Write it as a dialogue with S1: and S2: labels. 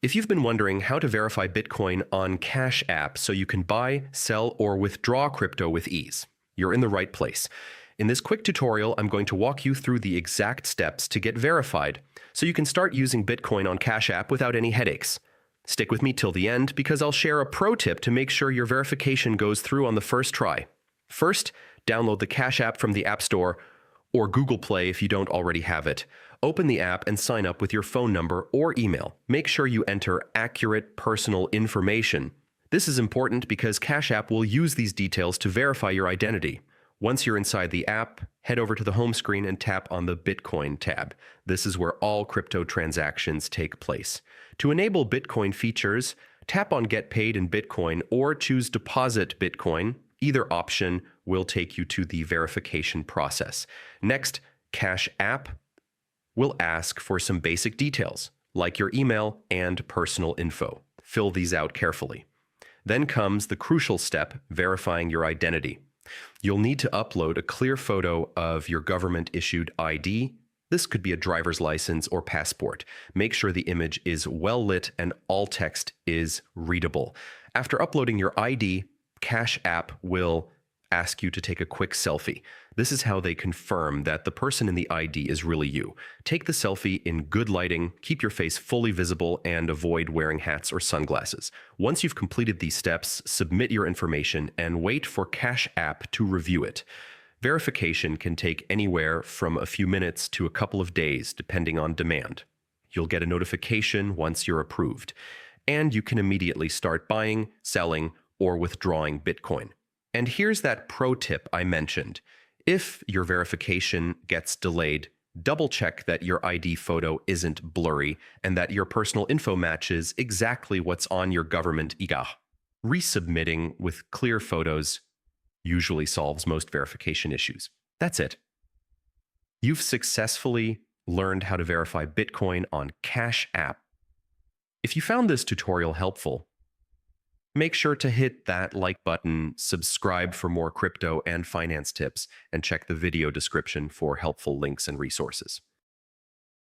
S1: If you've been wondering how to verify Bitcoin on Cash App so you can buy, sell, or withdraw crypto with ease, you're in the right place. In this quick tutorial, I'm going to walk you through the exact steps to get verified so you can start using Bitcoin on Cash App without any headaches. Stick with me till the end because I'll share a pro tip to make sure your verification goes through on the first try. First, download the Cash App from the App Store or Google Play if you don't already have it. Open the app and sign up with your phone number or email. Make sure you enter accurate personal information. This is important because Cash App will use these details to verify your identity. Once you're inside the app, head over to the home screen and tap on the Bitcoin tab. This is where all crypto transactions take place. To enable Bitcoin features, tap on Get Paid in Bitcoin or choose Deposit Bitcoin. Either option will take you to the verification process. Next, Cash App will ask for some basic details, like your email and personal info. Fill these out carefully. Then comes the crucial step, verifying your identity. You'll need to upload a clear photo of your government-issued ID. This could be a driver's license or passport. Make sure the image is well lit and all text is readable. After uploading your ID, Cash App will ask you to take a quick selfie. This is how they confirm that the person in the ID is really you. Take the selfie in good lighting, keep your face fully visible, and avoid wearing hats or sunglasses. Once you've completed these steps, submit your information and wait for Cash App to review it. Verification can take anywhere from a few minutes to a couple of days, depending on demand. You'll get a notification once you're approved, and you can immediately start buying, selling, or withdrawing Bitcoin. And here's that pro tip I mentioned. If your verification gets delayed, double check that your ID photo isn't blurry and that your personal info matches exactly what's on your government IGA. Resubmitting with clear photos usually solves most verification issues. That's it. You've successfully learned how to verify Bitcoin on Cash App. If you found this tutorial helpful, make sure to hit that like button, subscribe for more crypto and finance tips, and check the video description for helpful links and resources.